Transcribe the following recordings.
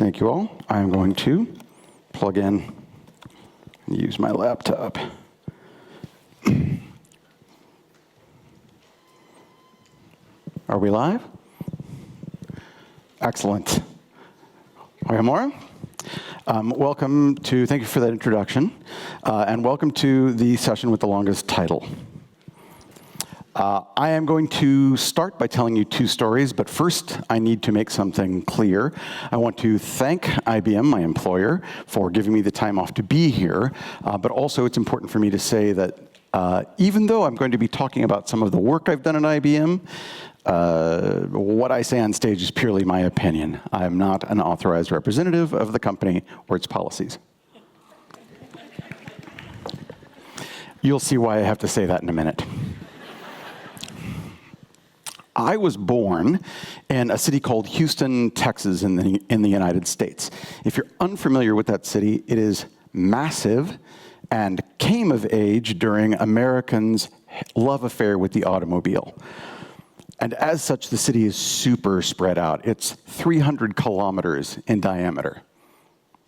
Thank you all. I'm going to plug in and use my laptop. Are we live? Excellent. Maura. Thank you for that introduction, and welcome to the session with the longest title. I am going to start by telling you two stories, but first I need to make something clear. I want to thank IBM, my employer, for giving me the time off to be here, but also it's important for me to say that even though I'm going to be talking about some of the work I've done at IBM, what I say on stage is purely my opinion. I am not an authorized representative of the company or its policies. You'll see why I have to say that in a minute. I was born in a city called Houston, Texas, in the United States. If you're unfamiliar with that city, it is massive and came of age during Americans' love affair with the automobile. And as such, the city is super spread out. It's 300 kilometers in diameter.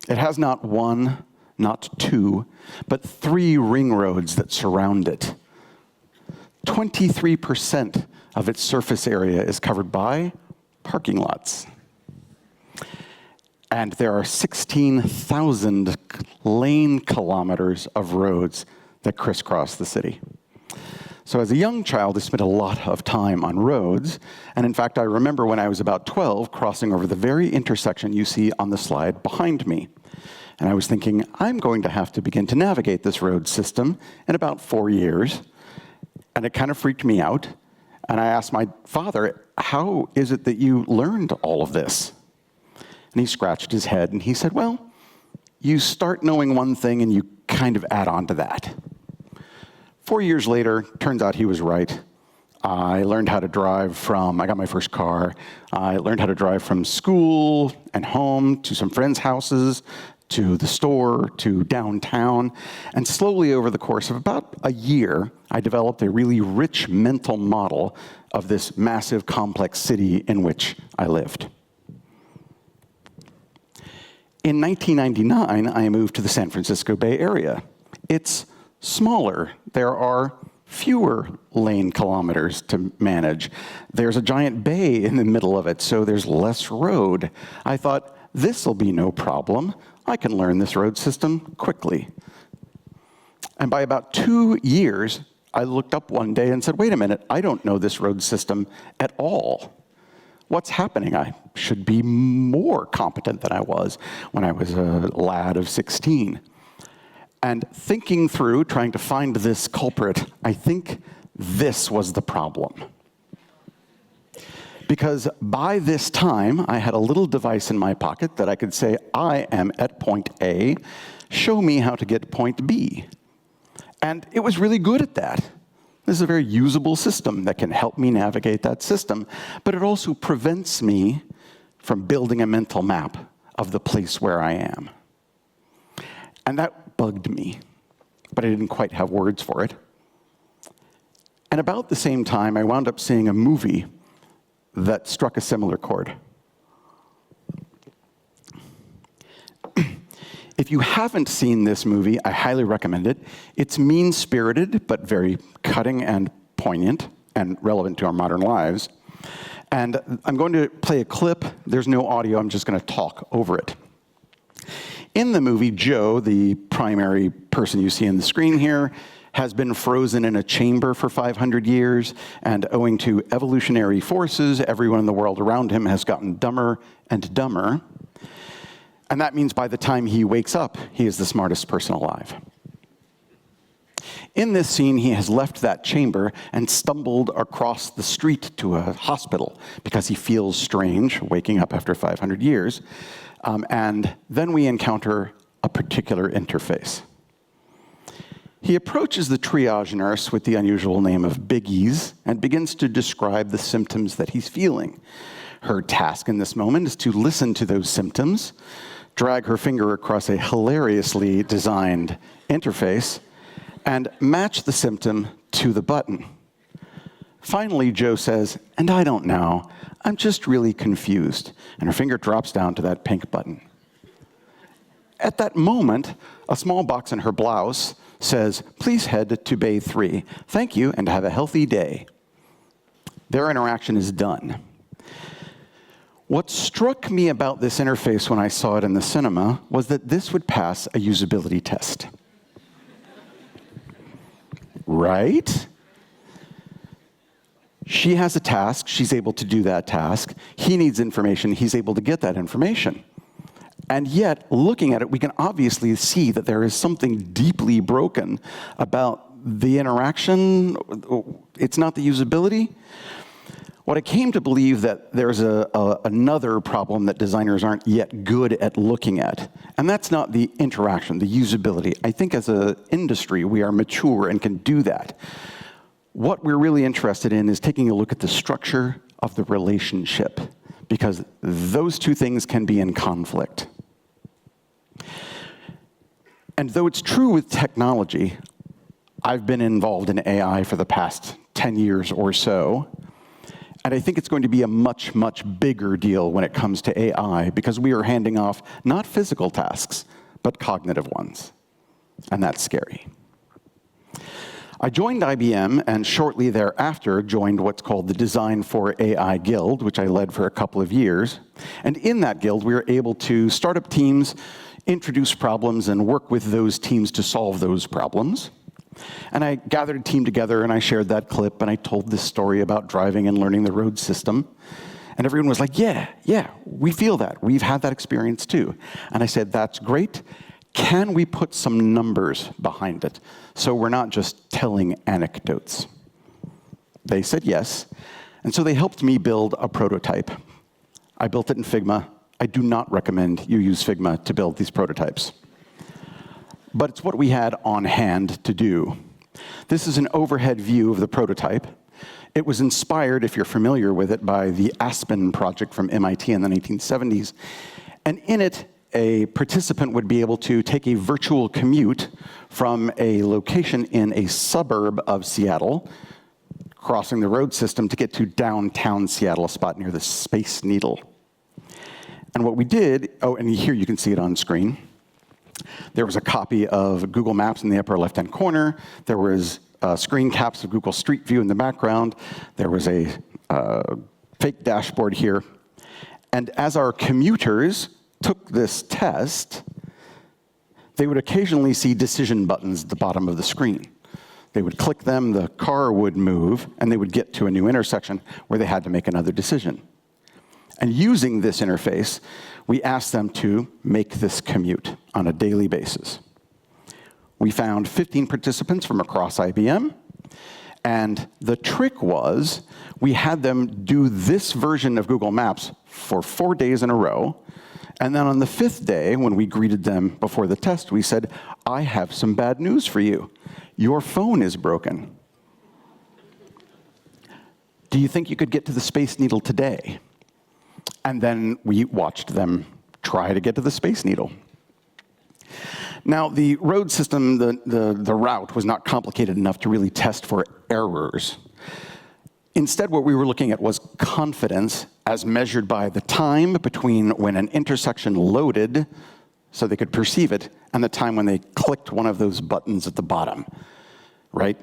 It has not one, not two, but 3 ring roads that surround it. 23% of its surface area is covered by parking lots. And there are 16,000 lane kilometers of roads that crisscross the city. So as a young child, I spent a lot of time on roads. And in fact, I remember when I was about 12, crossing over the very intersection you see on the slide behind me. And I was thinking, I'm going to have to begin to navigate this road system in about 4 years. And it kind of freaked me out. And I asked my father, how is it that you learned all of this? And he scratched his head and he said, well, you start knowing one thing and you kind of add on to that. 4 years later, turns out he was right. I learned how to drive I got my first car. I learned how to drive from school and home to some friends' houses, to the store, to downtown. And slowly over the course of about a year, I developed a really rich mental model of this massive, complex city in which I lived. In 1999, I moved to the San Francisco Bay Area. It's smaller. There are fewer lane kilometers to manage. There's a giant bay in the middle of it, so there's less road. I thought, this'll be no problem. I can learn this road system quickly. And by about 2 years, I looked up one day and said, wait a minute, I don't know this road system at all. What's happening? I should be more competent than I was when I was a lad of 16. And thinking through, trying to find this culprit, I think this was the problem. Because by this time, I had a little device in my pocket that I could say, I am at point A, show me how to get to point B. And it was really good at that. This is a very usable system that can help me navigate that system, but it also prevents me from building a mental map of the place where I am. And that bugged me, but I didn't quite have words for it. And about the same time, I wound up seeing a movie that struck a similar chord. If you haven't seen this movie, I highly recommend it. It's mean-spirited, but very cutting and poignant and relevant to our modern lives. And I'm going to play a clip. There's no audio. I'm just going to talk over it. In the movie, Joe, the primary person you see on the screen here, has been frozen in a chamber for 500 years, and owing to evolutionary forces, everyone in the world around him has gotten dumber and dumber. And that means by the time he wakes up, he is the smartest person alive. In this scene, he has left that chamber and stumbled across the street to a hospital because he feels strange waking up after 500 years. And then we encounter a particular interface. He approaches the triage nurse with the unusual name of Biggies and begins to describe the symptoms that he's feeling. Her task in this moment is to listen to those symptoms, drag her finger across a hilariously designed interface, and match the symptom to the button. Finally, Jo says, "And I don't know. I'm just really confused." And her finger drops down to that pink button. At that moment, a small box in her blouse says, "Please head to Bay 3. Thank you, and have a healthy day." Their interaction is done. What struck me about this interface when I saw it in the cinema was that this would pass a usability test. Right? She has a task, she's able to do that task. He needs information, he's able to get that information. And yet, looking at it, we can obviously see that there is something deeply broken about the interaction. It's not the usability. What I came to believe that there's another problem that designers aren't yet good at looking at, and that's not the interaction, the usability. I think as an industry, we are mature and can do that. What we're really interested in is taking a look at the structure of the relationship, because those two things can be in conflict. And though it's true with technology, I've been involved in AI for the past 10 years or so, and I think it's going to be a much, much bigger deal when it comes to AI, because we are handing off not physical tasks, but cognitive ones. And that's scary. I joined IBM, and shortly thereafter joined what's called the Design for AI Guild, which I led for a couple of years. And in that guild, we were able to start up teams, introduce problems, and work with those teams to solve those problems. And I gathered a team together, and I shared that clip, and I told this story about driving and learning the road system. And everyone was like, yeah, we feel that. We've had that experience too. And I said, that's great. Can we put some numbers behind it so we're not just telling anecdotes? They said yes. And so they helped me build a prototype. I built it in Figma. I do not recommend you use Figma to build these prototypes. But it's what we had on hand to do. This is an overhead view of the prototype. It was inspired, if you're familiar with it, by the Aspen project from MIT in the 1970s. And in it, a participant would be able to take a virtual commute from a location in a suburb of Seattle, crossing the road system to get to downtown Seattle, a spot near the Space Needle. And what we did, and here you can see it on screen. There was a copy of Google Maps in the upper left-hand corner. There was screen caps of Google Street View in the background. There was a fake dashboard here. And as our commuters took this test, they would occasionally see decision buttons at the bottom of the screen. They would click them, the car would move, and they would get to a new intersection where they had to make another decision. And using this interface, we asked them to make this commute on a daily basis. We found 15 participants from across IBM, and the trick was we had them do this version of Google Maps for 4 days in a row, and then on the 5th day, when we greeted them before the test, we said, "I have some bad news for you. Your phone is broken. Do you think you could get to the Space Needle today?" And then we watched them try to get to the Space Needle. Now, the road system, the route was not complicated enough to really test for errors. Instead, what we were looking at was confidence as measured by the time between when an intersection loaded, so they could perceive it, and the time when they clicked one of those buttons at the bottom, right?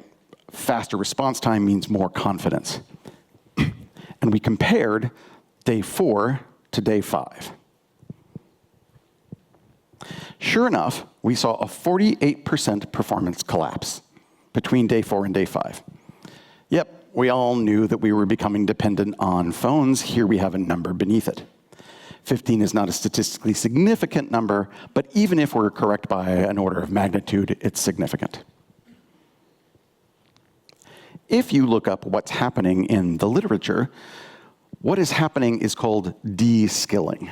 Faster response time means more confidence. And we compared day 4 to day 5. Sure enough, we saw a 48% performance collapse between day 4 and day 5. Yep, we all knew that we were becoming dependent on phones. Here we have a number beneath it. 15 is not a statistically significant number, but even if we're correct by an order of magnitude, it's significant. If you look up what's happening in the literature, what is happening is called deskilling.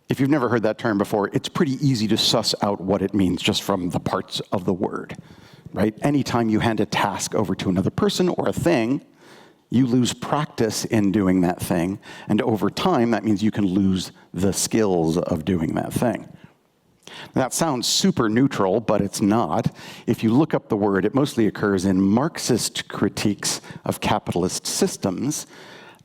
If you've never heard that term before, it's pretty easy to suss out what it means just from the parts of the word, right? Anytime you hand a task over to another person or a thing, you lose practice in doing that thing, and over time, that means you can lose the skills of doing that thing. That sounds super neutral, but it's not. If you look up the word, it mostly occurs in Marxist critiques of capitalist systems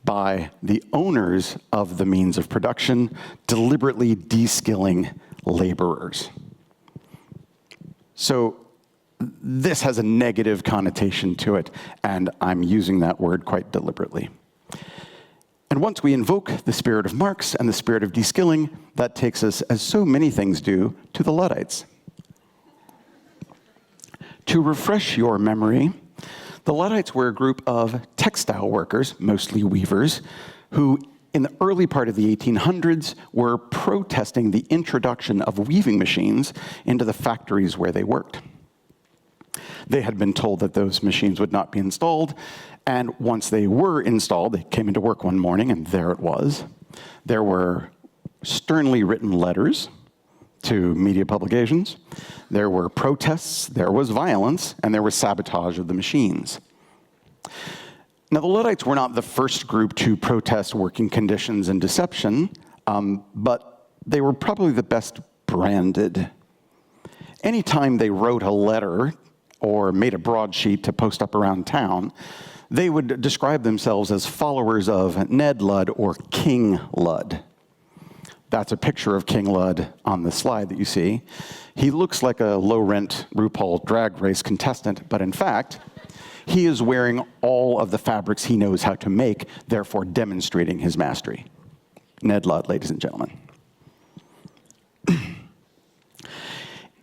by the owners of the means of production, deliberately deskilling laborers. So this has a negative connotation to it, and I'm using that word quite deliberately. And once we invoke the spirit of Marx and the spirit of deskilling, that takes us, as so many things do, to the Luddites. To refresh your memory, the Luddites were a group of textile workers, mostly weavers, who in the early part of the 1800s were protesting the introduction of weaving machines into the factories where they worked. They had been told that those machines would not be installed, and once they were installed, they came into work one morning, and there it was. There were sternly written letters to media publications. There were protests, there was violence, and there was sabotage of the machines. Now, the Luddites were not the first group to protest working conditions and deception, but they were probably the best branded. Anytime they wrote a letter or made a broadsheet to post up around town, they would describe themselves as followers of Ned Ludd or King Ludd. That's a picture of King Ludd on the slide that you see. He looks like a low-rent RuPaul Drag Race contestant, but in fact, he is wearing all of the fabrics he knows how to make, therefore demonstrating his mastery. Ned Ludd, ladies and gentlemen.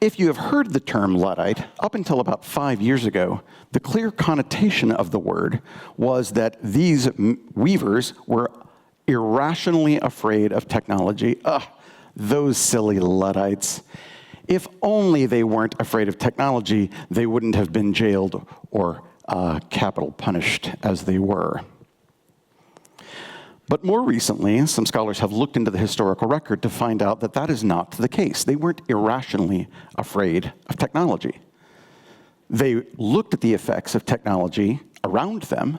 If you have heard the term Luddite, up until about 5 years ago, the clear connotation of the word was that these weavers were irrationally afraid of technology. Ugh, those silly Luddites. If only they weren't afraid of technology, they wouldn't have been jailed or capital punished as they were. But more recently, some scholars have looked into the historical record to find out that that is not the case. They weren't irrationally afraid of technology. They looked at the effects of technology around them,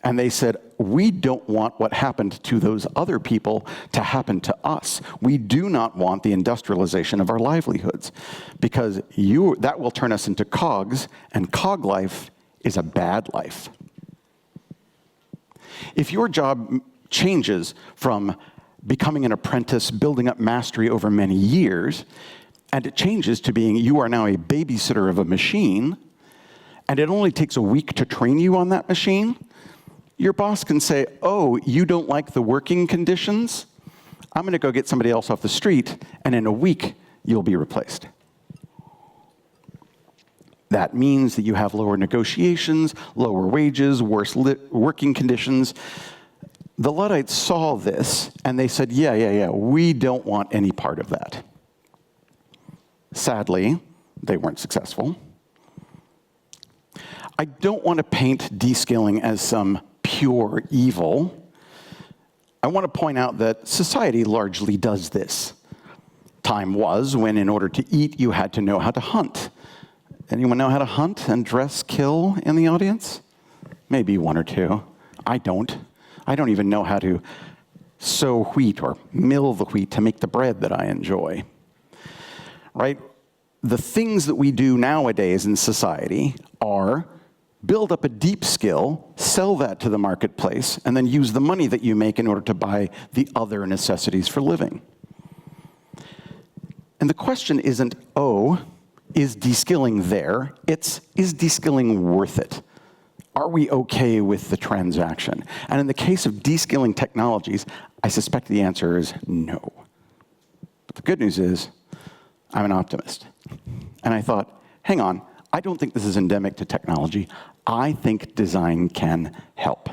and they said, we don't want what happened to those other people to happen to us. We do not want the industrialization of our livelihoods, because that will turn us into cogs, and cog life is a bad life. If your job changes from becoming an apprentice, building up mastery over many years, and it changes to being you are now a babysitter of a machine, and it only takes a week to train you on that machine, your boss can say, oh, you don't like the working conditions? I'm going to go get somebody else off the street, and in a week, you'll be replaced. That means that you have lower negotiations, lower wages, worse working conditions. The Luddites saw this, and they said, yeah, we don't want any part of that. Sadly, they weren't successful. I don't want to paint deskilling as some pure evil. I want to point out that society largely does this. Time was when, in order to eat, you had to know how to hunt. Anyone know how to hunt and dress kill in the audience? Maybe one or two. I don't. I don't even know how to sow wheat or mill the wheat to make the bread that I enjoy. Right? The things that we do nowadays in society are build up a deep skill, sell that to the marketplace, and then use the money that you make in order to buy the other necessities for living. And the question isn't, oh, is deskilling there? It's, is deskilling worth it? Are we okay with the transaction? And in the case of deskilling technologies, I suspect the answer is no. But the good news is, I'm an optimist. And I thought, hang on, I don't think this is endemic to technology. I think design can help.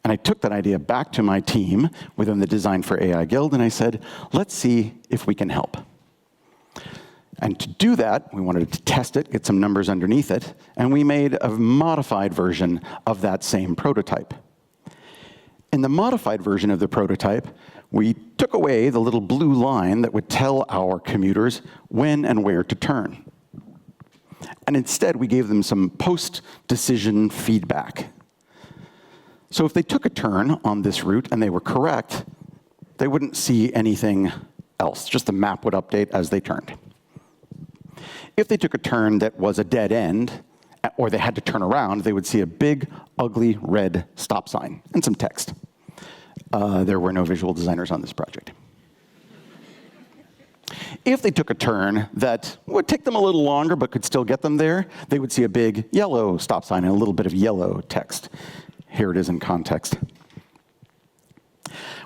And I took that idea back to my team within the Design for AI Guild, and I said, let's see if we can help. And to do that, we wanted to test it, get some numbers underneath it, and we made a modified version of that same prototype. In the modified version of the prototype, we took away the little blue line that would tell our commuters when and where to turn. And instead, we gave them some post-decision feedback. So if they took a turn on this route and they were correct, they wouldn't see anything else. Just the map would update as they turned. If they took a turn that was a dead end, or they had to turn around, they would see a big, ugly, red stop sign and some text. There were no visual designers on this project. If they took a turn that would take them a little longer but could still get them there, they would see a big yellow stop sign and a little bit of yellow text. Here it is in context.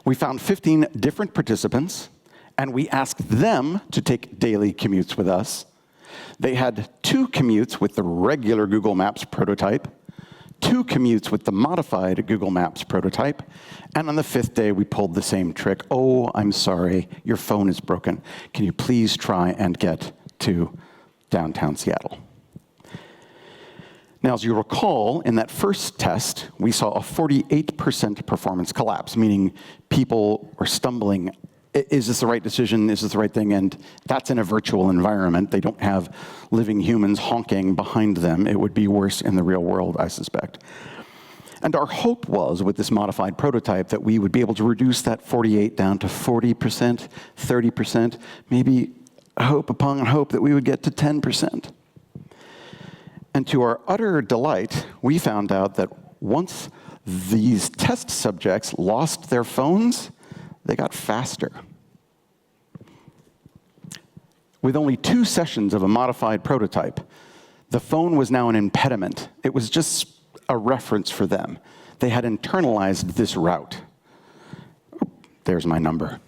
We found 15 different participants, and we asked them to take daily commutes with us. They had 2 commutes with the regular Google Maps prototype, 2 commutes with the modified Google Maps prototype, and on the 5th day, we pulled the same trick. Oh, I'm sorry, your phone is broken. Can you please try and get to downtown Seattle? Now, as you recall, in that first test, we saw a 48% performance collapse, meaning people were stumbling. Is this the right decision? Is this the right thing? And that's in a virtual environment. They don't have living humans honking behind them. It would be worse in the real world, I suspect. And our hope was, with this modified prototype, that we would be able to reduce that 48 down to 40%, 30%, maybe hope upon hope that we would get to 10%. And to our utter delight, we found out that once these test subjects lost their phones, they got faster. With only 2 sessions of a modified prototype, the phone was now an impediment. It was just a reference for them. They had internalized this route. There's my number.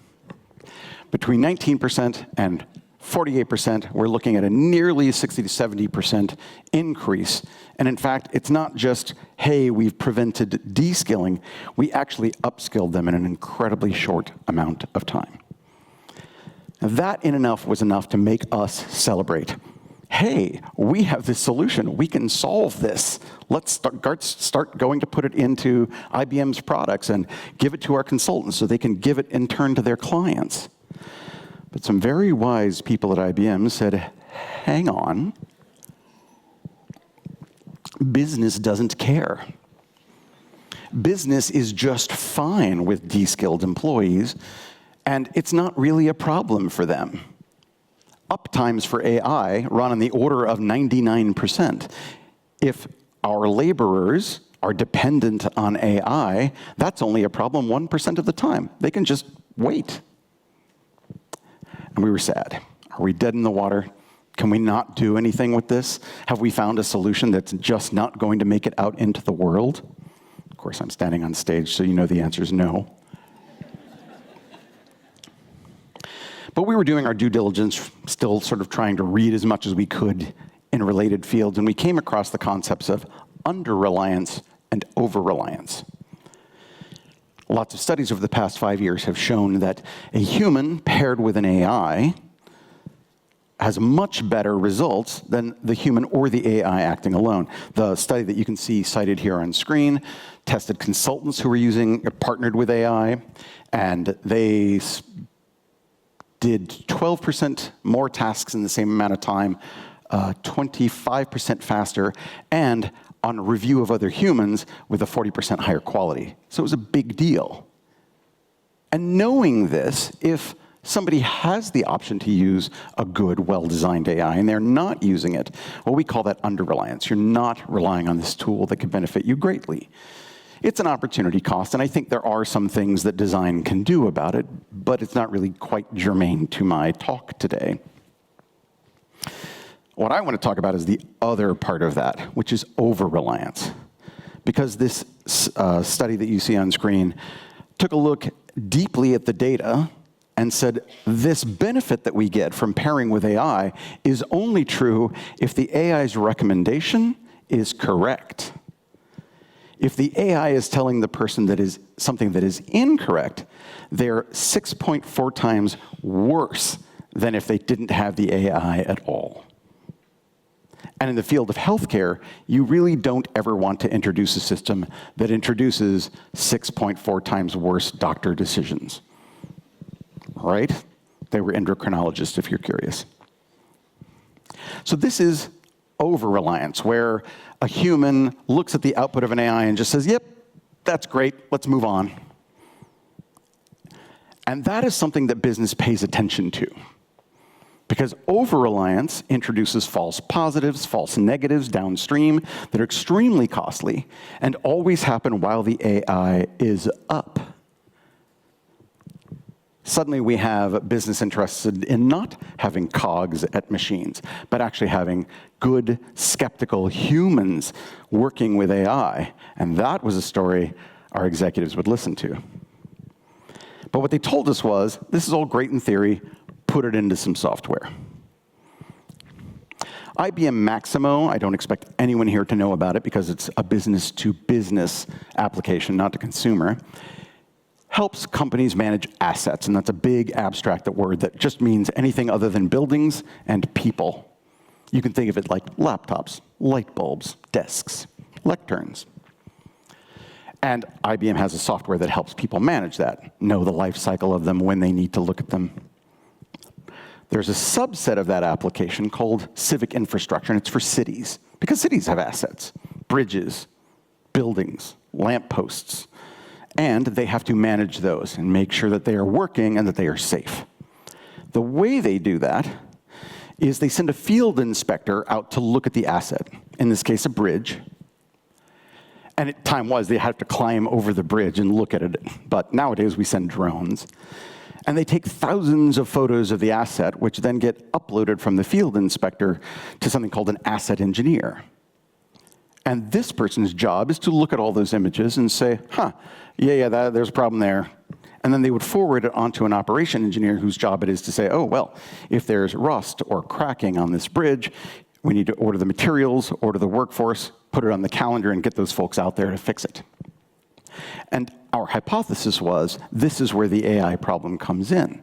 Between 19% and 48%, we're looking at a nearly 60 to 70% increase. And in fact, it's not just, hey, we've prevented deskilling. We actually upskilled them in an incredibly short amount of time. Now, that in enough was enough to make us celebrate. Hey, we have this solution. We can solve this. Let's start going to put it into IBM's products and give it to our consultants so they can give it in turn to their clients. But some very wise people at IBM said, hang on, business doesn't care. Business is just fine with deskilled employees, and it's not really a problem for them. Uptimes for AI run on the order of 99%. If our laborers are dependent on AI, that's only a problem 1% of the time. They can just wait. And we were sad. Are we dead in the water? Can we not do anything with this? Have we found a solution that's just not going to make it out into the world? Of course, I'm standing on stage, so you know the answer is no. But we were doing our due diligence, still sort of trying to read as much as we could in related fields, and we came across the concepts of under-reliance and over-reliance. Lots of studies over the past 5 years have shown that a human paired with an AI has much better results than the human or the AI acting alone. The study that you can see cited here on screen tested consultants who were partnered with AI, and they did 12% more tasks in the same amount of time, 25% faster, and on a review of other humans with a 40% higher quality. So it was a big deal. And knowing this, if somebody has the option to use a good, well-designed AI and they're not using it, well, we call that under-reliance. You're not relying on this tool that can benefit you greatly. It's an opportunity cost, and I think there are some things that design can do about it, but it's not really quite germane to my talk today. What I want to talk about is the other part of that, which is over-reliance. Because this study that you see on screen took a look deeply at the data and said, this benefit that we get from pairing with AI is only true if the AI's recommendation is correct. If the AI is telling the person that is something that is incorrect, they're 6.4 times worse than if they didn't have the AI at all. And in the field of healthcare, you really don't ever want to introduce a system that introduces 6.4 times worse doctor decisions. Right? They were endocrinologists, if you're curious. So this is over-reliance, where a human looks at the output of an AI and just says, yep, that's great, let's move on. And that is something that business pays attention to. Because over-reliance introduces false positives, false negatives downstream that are extremely costly and always happen while the AI is up. Suddenly we have business interested in not having cogs at machines, but actually having good, skeptical humans working with AI. And that was a story our executives would listen to. But what they told us was, this is all great in theory, put it into some software. IBM Maximo, I don't expect anyone here to know about it because it's a business-to-business application, not to consumer, helps companies manage assets, and that's a big abstract word that just means anything other than buildings and people. You can think of it like laptops, light bulbs, desks, lecterns. And IBM has a software that helps people manage that, know the life cycle of them when they need to look at them. There's a subset of that application called civic infrastructure, and it's for cities, because cities have assets, bridges, buildings, lampposts, and they have to manage those and make sure that they are working and that they are safe. The way they do that is they send a field inspector out to look at the asset, in this case a bridge. And time was they had to climb over the bridge and look at it, but nowadays we send drones. And they take thousands of photos of the asset, which then get uploaded from the field inspector to something called an asset engineer. And this person's job is to look at all those images and say, there's a problem there. And then they would forward it onto an operation engineer whose job it is to say, oh, well, if there's rust or cracking on this bridge, we need to order the materials, order the workforce, put it on the calendar, and get those folks out there to fix it. And our hypothesis was, this is where the AI problem comes in.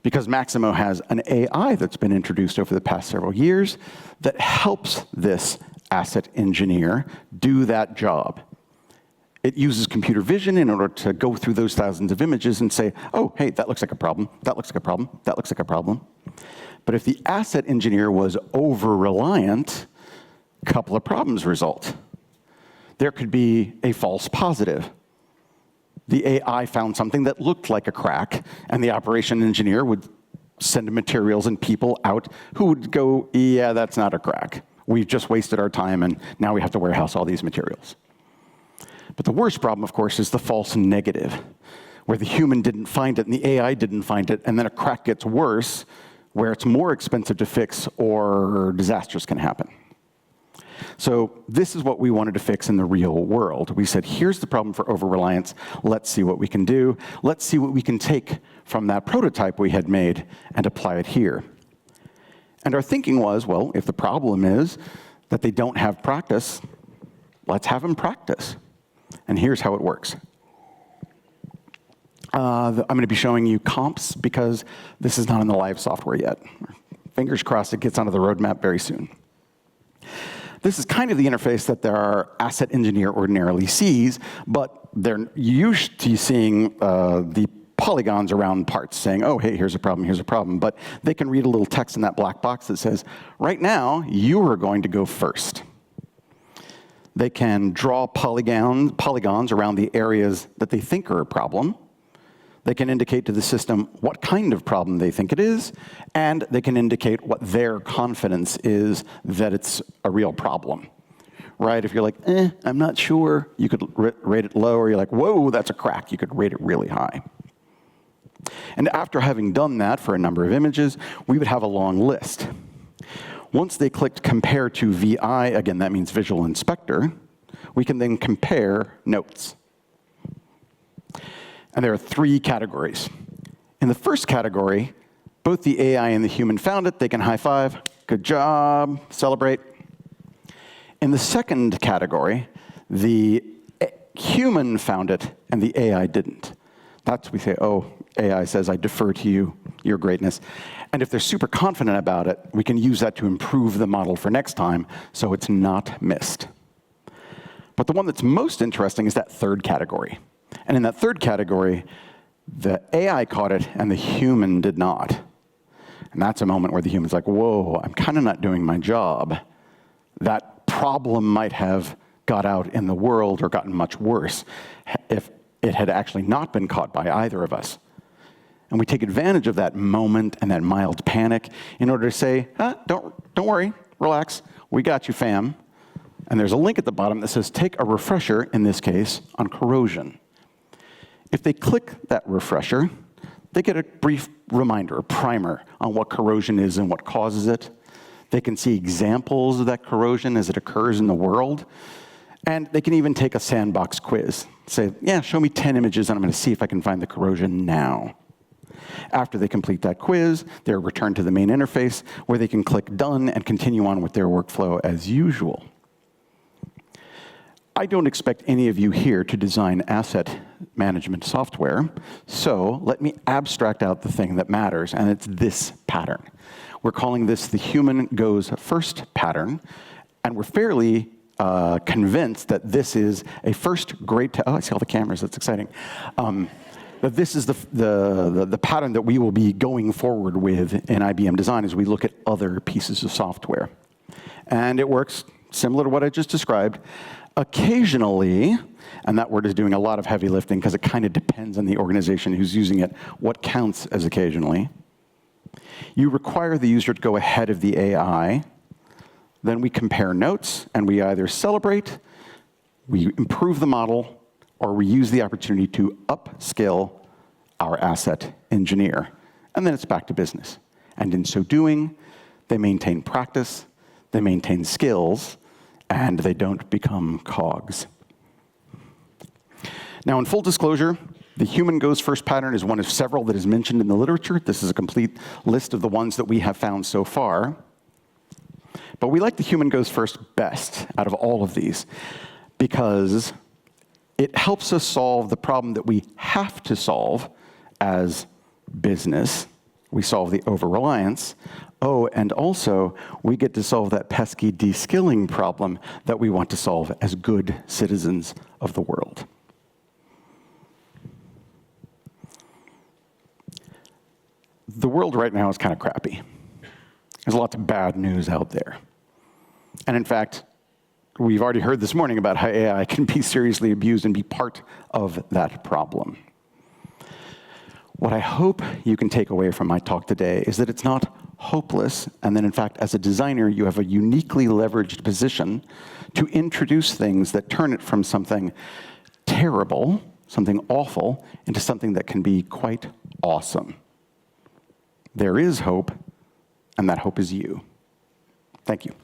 Because Maximo has an AI that's been introduced over the past several years that helps this asset engineer do that job. It uses computer vision in order to go through those thousands of images and say, oh, hey, that looks like a problem, that looks like a problem, that looks like a problem. But if the asset engineer was over-reliant, a couple of problems result. There could be a false positive. The AI found something that looked like a crack, and the operation engineer would send materials and people out who would go, yeah, that's not a crack. We've just wasted our time, and now we have to warehouse all these materials. But the worst problem, of course, is the false negative, where the human didn't find it and the AI didn't find it, and then a crack gets worse, where it's more expensive to fix or disasters can happen. So this is what we wanted to fix in the real world. We said, here's the problem for over-reliance. Let's see what we can do. Let's see what we can take from that prototype we had made and apply it here. And our thinking was, well, if the problem is that they don't have practice, let's have them practice. And here's how it works. I'm going to be showing you comps because this is not in the live software yet. Fingers crossed it gets onto the roadmap very soon. This is kind of the interface that our asset engineer ordinarily sees, but they're used to seeing the polygons around parts saying, oh, hey, here's a problem, here's a problem. But they can read a little text in that black box that says, right now, you are going to go first. They can draw polygons around the areas that they think are a problem. They can indicate to the system what kind of problem they think it is, and they can indicate what their confidence is that it's a real problem. Right? If you're like, I'm not sure, you could rate it low, or you're like, whoa, that's a crack. You could rate it really high. And after having done that for a number of images, we would have a long list. Once they clicked compare to VI, again, that means visual inspector, we can then compare notes. And there are 3 categories. In the first category, both the AI and the human found it. They can high five, good job, celebrate. In the second category, the human found it and the AI didn't. That's we say, oh, AI says, I defer to you, your greatness. And if they're super confident about it, we can use that to improve the model for next time so it's not missed. But the one that's most interesting is that third category. And in that third category, the AI caught it and the human did not. And that's a moment where the human's like, whoa, I'm kind of not doing my job. That problem might have got out in the world or gotten much worse if it had actually not been caught by either of us. And we take advantage of that moment and that mild panic in order to say, don't worry, relax, we got you, fam. And there's a link at the bottom that says, take a refresher, in this case, on corrosion. If they click that refresher, they get a brief reminder, a primer on what corrosion is and what causes it. They can see examples of that corrosion as it occurs in the world. And they can even take a sandbox quiz. Say, yeah, show me 10 images, and I'm going to see if I can find the corrosion now. After they complete that quiz, they're returned to the main interface, where they can click Done and continue on with their workflow as usual. I don't expect any of you here to design asset management software, so let me abstract out the thing that matters, and it's this pattern. We're calling this the human goes first pattern, and we're fairly convinced that this is a first great, oh, I see all the cameras, that's exciting. That this is the pattern that we will be going forward with in IBM Design as we look at other pieces of software. And it works similar to what I just described. Occasionally, and that word is doing a lot of heavy lifting because it kind of depends on the organization who's using it, what counts as occasionally. You require the user to go ahead of the AI. Then we compare notes, and we either celebrate, we improve the model, or we use the opportunity to upskill our asset engineer. And then it's back to business. And in so doing, they maintain practice, they maintain skills, and they don't become cogs. Now, in full disclosure, the human goes first pattern is one of several that is mentioned in the literature. This is a complete list of the ones that we have found so far. But we like the human goes first best out of all of these because it helps us solve the problem that we have to solve as business. We solve the overreliance. Oh, and also, we get to solve that pesky deskilling problem that we want to solve as good citizens of the world. The world right now is kind of crappy. There's lots of bad news out there. And in fact, we've already heard this morning about how AI can be seriously abused and be part of that problem. What I hope you can take away from my talk today is that it's not hopeless, and that in fact, as a designer, you have a uniquely leveraged position to introduce things that turn it from something terrible, something awful, into something that can be quite awesome. There is hope, and that hope is you. Thank you.